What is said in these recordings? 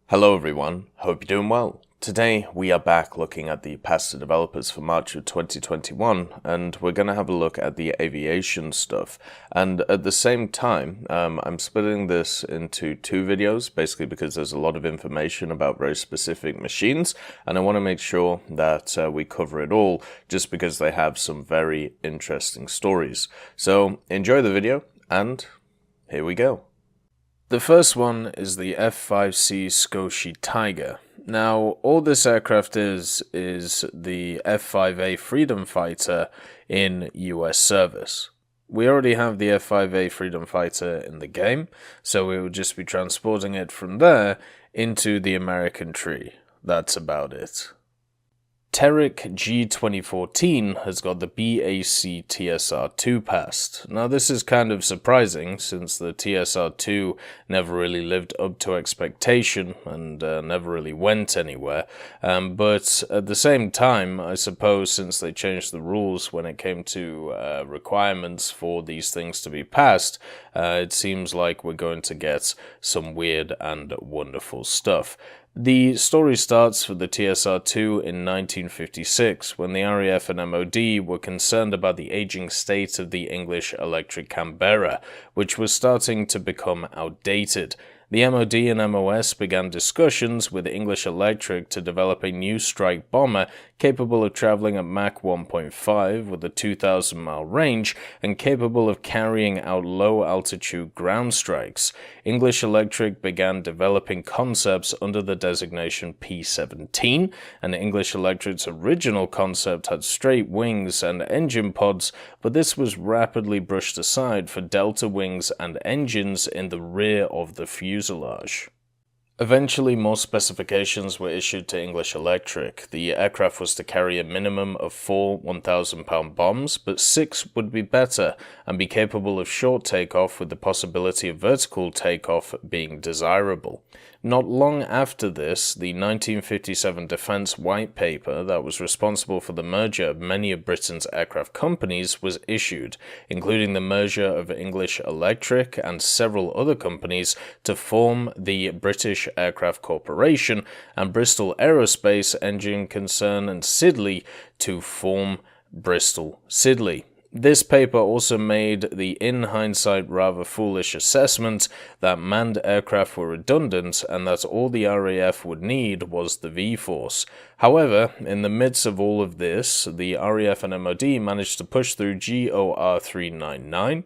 Hello everyone, hope you're doing well. Today we are back looking at the past developers for March of 2021, and we're going to have a look at the aviation stuff. And at the same time, I'm splitting this into two videos, basically because there's a lot of information about very specific machines, and I want to make sure that we cover it all, just because they have some very interesting stories. So enjoy the video, and here we go. The first one is the F-5C Skoshi Tiger. Now, all this aircraft is the F-5A Freedom Fighter in US service. We already have the F-5A Freedom Fighter in the game, so we will just be transporting it from there into the American tree. That's about it. Terric G2014 has got the BAC TSR-2 passed. Now this is kind of surprising since the TSR-2 never really lived up to expectation and never really went anywhere, but at the same time, I suppose since they changed the rules when it came to requirements for these things to be passed, it seems like we're going to get some weird and wonderful stuff. The story starts for the TSR-2 in 1956, when the RAF and MOD were concerned about the aging state of the English electric Canberra, which was starting to become outdated. The MOD and MOS began discussions with English Electric to develop a new strike bomber capable of traveling at Mach 1.5 with a 2,000-mile range and capable of carrying out low-altitude ground strikes. English Electric began developing concepts under the designation P-17, and English Electric's original concept had straight wings and engine pods, but this was rapidly brushed aside for delta wings and engines in the rear of the fuselage. Eventually, more specifications were issued to English Electric. The aircraft was to carry a minimum of 4 1,000-pound bombs, but 6 would be better and be capable of short takeoff with the possibility of vertical takeoff being desirable. Not long after this, the 1957 Defence White Paper that was responsible for the merger of many of Britain's aircraft companies was issued, including the merger of English Electric and several other companies to form the British Aircraft Corporation and Bristol Aerospace Engine Concern and Siddeley to form Bristol Siddeley. This paper also made the in hindsight rather foolish assessment that manned aircraft were redundant and that all the RAF would need was the V-Force. However, in the midst of all of this, the RAF and MOD managed to push through GOR 399,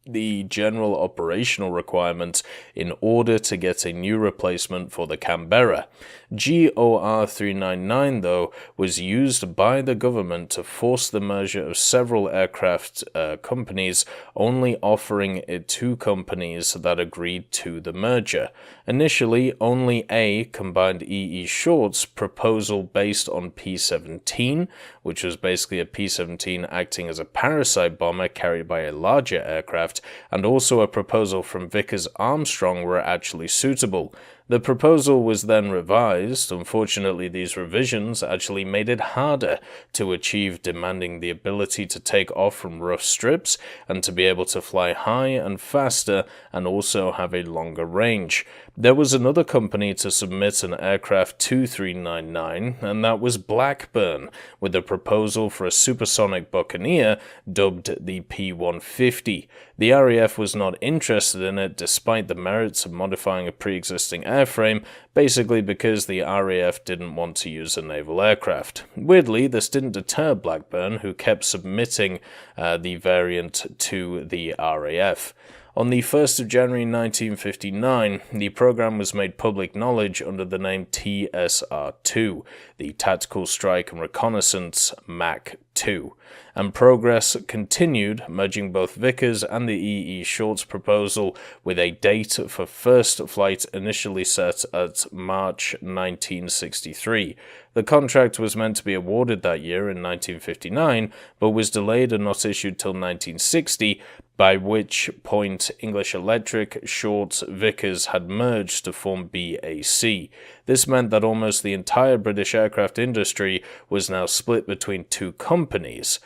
the general operational requirement, in order to get a new replacement for the Canberra. GOR 399, though, was used by the government to force the merger of several aircraft companies, only offering it to companies that agreed to the merger. Initially, only A combined E.E. Short's proposal based on P-17, which was basically a P-17 acting as a parasite bomber carried by a larger aircraft, and also a proposal from Vickers Armstrong were actually suitable. The proposal was then revised. Unfortunately, these revisions actually made it harder to achieve, demanding the ability to take off from rough strips and to be able to fly high and faster and also have a longer range. There was another company to submit an aircraft 2399, and that was Blackburn, with a proposal for a supersonic Buccaneer dubbed the P-150. The RAF was not interested in it despite the merits of modifying a pre-existing airframe, basically because the RAF didn't want to use a naval aircraft. Weirdly, this didn't deter Blackburn, who kept submitting the variant to the RAF. On the 1st of January 1959, the program was made public knowledge under the name TSR-2, the Tactical Strike and Reconnaissance Mach 2, and progress continued, merging both Vickers and the E.E. Short's proposal with a date for first flight initially set at March 1963. The contract was meant to be awarded that year in 1959, but was delayed and not issued till 1960, by which point English Electric, Shorts, Vickers had merged to form BAC. This meant that almost the entire British aircraft industry was now split between two companies,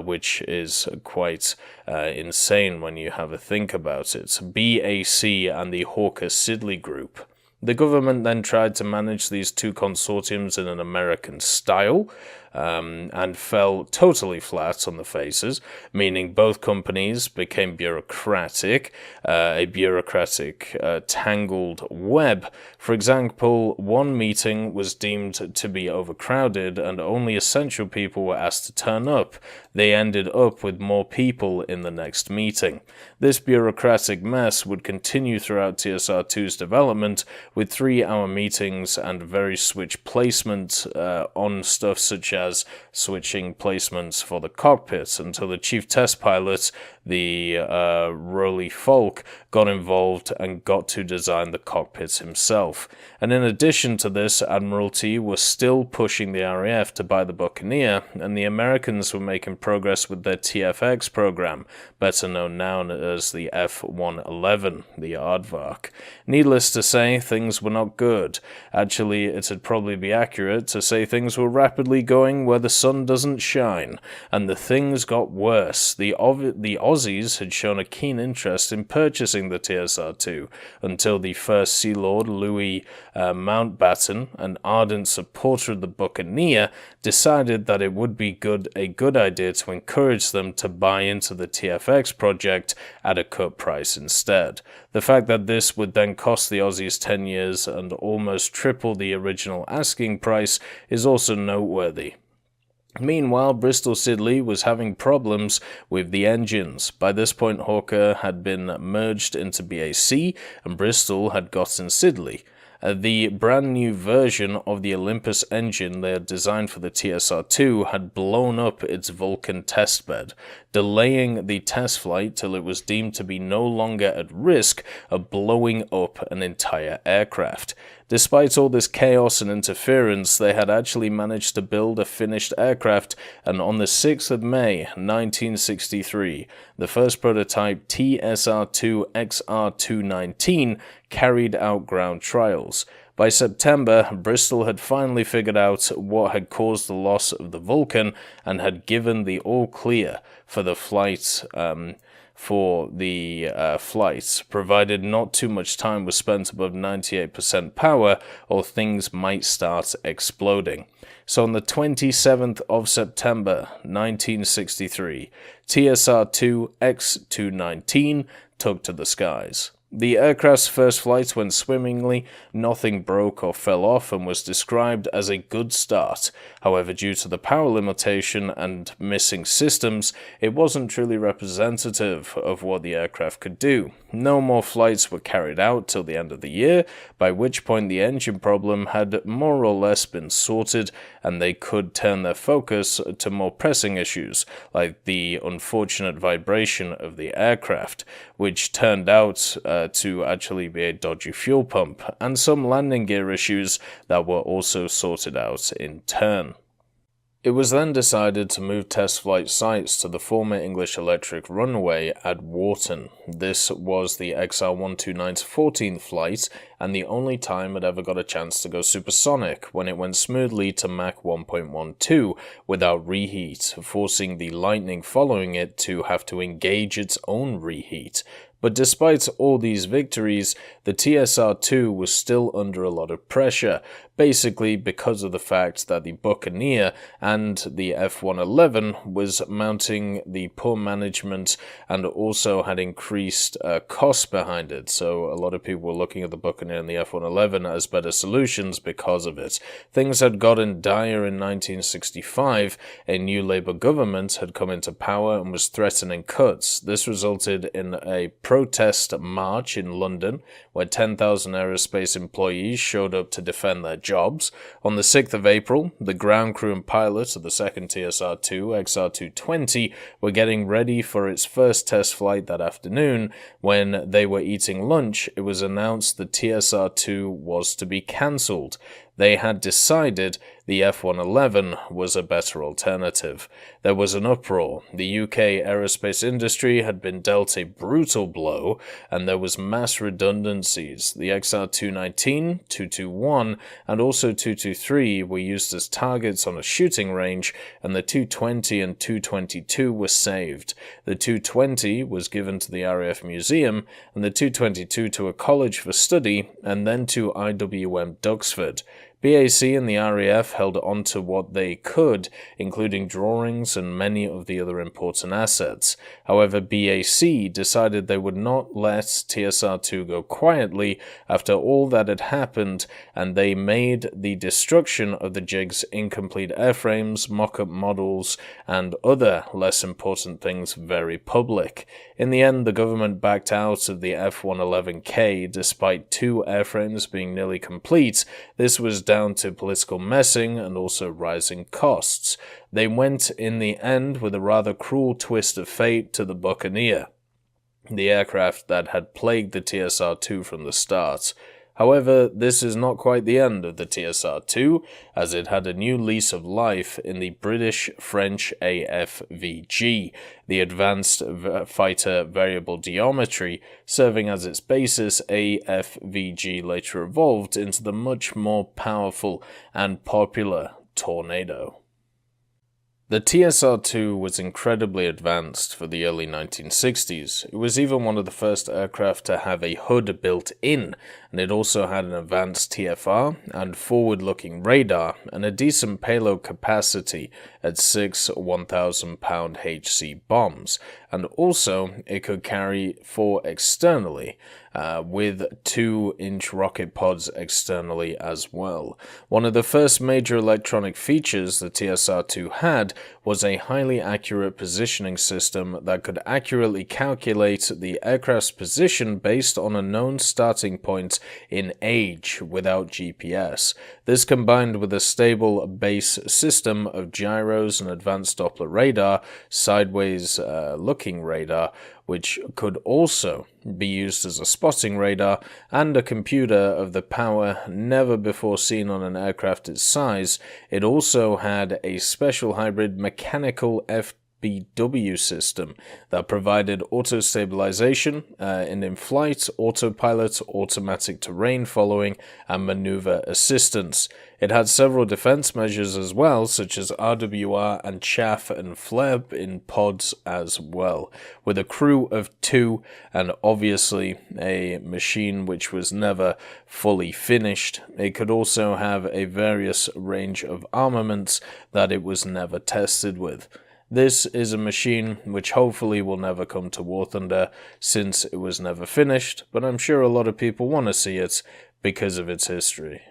which is quite insane when you have a think about it. BAC and the Hawker Siddeley Group. The government then tried to manage these two consortiums in an American style, and fell totally flat on the faces, meaning both companies became bureaucratic, a bureaucratic tangled web. For example, one meeting was deemed to be overcrowded and only essential people were asked to turn up. They ended up with more people in the next meeting. This bureaucratic mess would continue throughout TSR-2's development, with 3-hour meetings and very switch placement on stuff such as switching placements for the cockpit, until the chief test pilot, the Rolly Falk, got involved and got to design the cockpits himself. And in addition to this, Admiralty was still pushing the RAF to buy the Buccaneer, and the Americans were making progress with their TFX program, better known now as the F-111, the Aardvark. Needless to say, things were not good. Actually, it'd probably be accurate to say things were rapidly going where the sun doesn't shine, and the things got worse. The Aussies had shown a keen interest in purchasing the TSR-2 until the first Sea Lord, Louis Mountbatten, an ardent supporter of the Buccaneer, decided that it would be a good idea to encourage them to buy into the TFX project at a cut price instead. The fact that this would then cost the Aussies 10 years and almost triple the original asking price is also noteworthy. Meanwhile, Bristol Siddeley was having problems with the engines. By this point, Hawker had been merged into BAC, and Bristol had gotten Siddeley. The brand new version of the Olympus engine they had designed for the TSR-2 had blown up its Vulcan testbed, delaying the test flight till it was deemed to be no longer at risk of blowing up an entire aircraft. Despite all this chaos and interference, they had actually managed to build a finished aircraft, and on the 6th of May, 1963, the first prototype TSR-2 XR219 carried out ground trials. By September, Bristol had finally figured out what had caused the loss of the Vulcan and had given the all-clear for the flight. Provided not too much time was spent above 98% power, or things might start exploding. So on the 27th of September, 1963, TSR-2 X219 took to the skies. The aircraft's first flight went swimmingly, nothing broke or fell off, and was described as a good start. However, due to the power limitation and missing systems, it wasn't truly representative of what the aircraft could do. No more flights were carried out till the end of the year, by which point the engine problem had more or less been sorted, and they could turn their focus to more pressing issues, like the unfortunate vibration of the aircraft, which turned out to actually be a dodgy fuel pump, and some landing gear issues that were also sorted out in turn. It was then decided to move test flight sites to the former English Electric runway at Wharton. This was the XR129's 14th flight, and the only time it ever got a chance to go supersonic, when it went smoothly to Mach 1.12 without reheat, forcing the Lightning following it to have to engage its own reheat. But despite all these victories, the TSR-2 was still under a lot of pressure, basically because of the fact that the Buccaneer and the F-111 was mounting the poor management and also had increased costs behind it. So a lot of people were looking at the Buccaneer and the F-111 as better solutions because of it. Things had gotten dire in 1965. A new Labour government had come into power and was threatening cuts. This resulted in a protest march in London, where 10,000 aerospace employees showed up to defend their jobs. On the 6th of April, the ground crew and pilots of the second TSR-2 XR220 were getting ready for its first test flight that afternoon. When they were eating lunch, it was announced the TSR-2 was to be cancelled. they had decided the F-111 was a better alternative. There was an uproar. The UK aerospace industry had been dealt a brutal blow, and there was mass redundancies. The XR-219, 221, and also 223 were used as targets on a shooting range, and the 220 and 222 were saved. The 220 was given to the RAF Museum, and the 222 to a college for study, and then to IWM Duxford. BAC and the RAF held on to what they could, including drawings and many of the other important assets. However, BAC decided they would not let TSR-2 go quietly after all that had happened, and they made the destruction of the JIG's incomplete airframes, mock-up models, and other less important things very public. In the end, the government backed out of the F-111K despite 2 airframes being nearly complete. This was down to political messing and also rising costs. They went in the end with a rather cruel twist of fate to the Buccaneer, the aircraft that had plagued the TSR-2 from the start. However, this is not quite the end of the TSR-2, as it had a new lease of life in the British-French AFVG, the Advanced Fighter Variable Geometry, serving as its basis. AFVG later evolved into the much more powerful and popular Tornado. The TSR-2 was incredibly advanced for the early 1960s. It was even one of the first aircraft to have a hood built in, and it also had an advanced TFR and forward-looking radar and a decent payload capacity at 6 1,000-pound HC bombs, and also it could carry 4 externally, with 2-inch rocket pods externally as well. One of the first major electronic features the TSR-2 had was a highly accurate positioning system that could accurately calculate the aircraft's position based on a known starting point in age without GPS. This combined with a stable base system of gyros and advanced Doppler radar, sideways looking radar, which could also be used as a spotting radar, and a computer of the power never before seen on an aircraft its size. It also had a special hybrid mechanical FBW system that provided auto-stabilization and in-flight, autopilot, automatic terrain following, and maneuver assistance. It had several defense measures as well, such as RWR and chaff and flare in pods as well, with a crew of 2 and obviously a machine which was never fully finished. It could also have a various range of armaments that it was never tested with. This is a machine which hopefully will never come to War Thunder since it was never finished, but I'm sure a lot of people want to see it because of its history.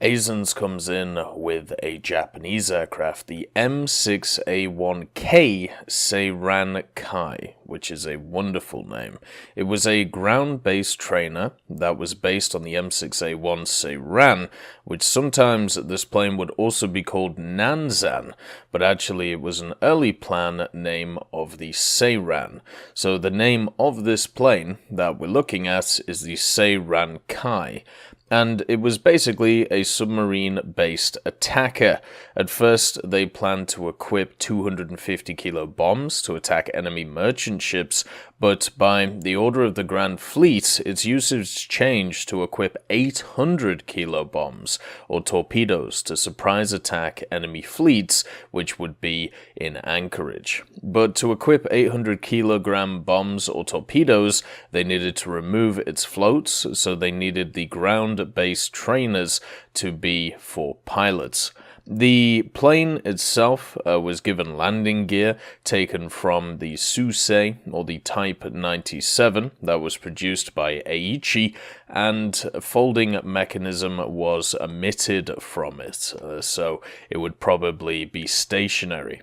Aisons comes in with a Japanese aircraft, the M6A1K Seiran Kai, which is a wonderful name. It was a ground-based trainer that was based on the M6A1 Seiran, which sometimes this plane would also be called Nanzan, but actually it was an early plan name of the Seiran. So the name of this plane that we're looking at is the Seiran Kai. And it was basically a submarine-based attacker. At first, they planned to equip 250 kilo bombs to attack enemy merchant ships, but by the order of the Grand Fleet, its usage changed to equip 800 kilo bombs, or torpedoes, to surprise attack enemy fleets, which would be in anchorage. But to equip 800 kilogram bombs or torpedoes, they needed to remove its floats, so they needed the ground-based trainers to be for pilots. The plane itself was given landing gear taken from the Susei, or the Type 97, that was produced by Aichi, and a folding mechanism was omitted from it, so it would probably be stationary.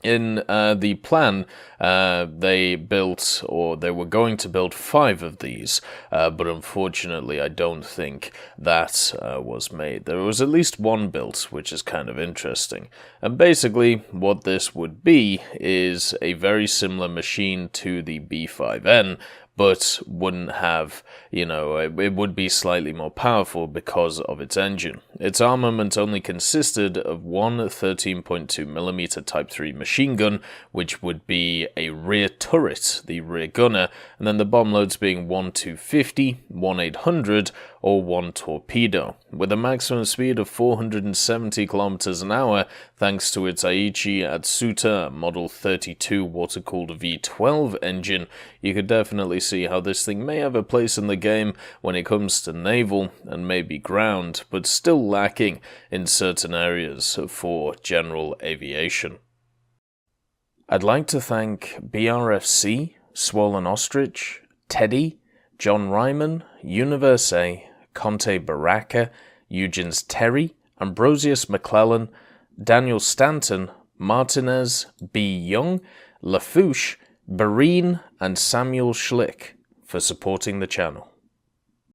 In the plan, they built, or they were going to build 5 of these, but unfortunately I don't think that was made. There was at least 1 built, which is kind of interesting. And basically what this would be is a very similar machine to the B5N, but wouldn't have, it would be slightly more powerful because of its engine. Its armament only consisted of one 13.2mm Type 3 machine gun, which would be a rear turret, the rear gunner, and then the bomb loads being one 250, one 800, or one torpedo, with a maximum speed of 470 km an hour thanks to its Aichi Atsuta Model 32 water-cooled V12 engine. You could definitely see how this thing may have a place in the game when it comes to naval and maybe ground, but still lacking in certain areas for general aviation. I'd like to thank BRFC, Swollen Ostrich, Teddy, John Ryman, Universe A, Conte Baraka, Eugens Terry, Ambrosius McClellan, Daniel Stanton, Martinez, B. Young, Lafouche, Barine, and Samuel Schlick for supporting the channel.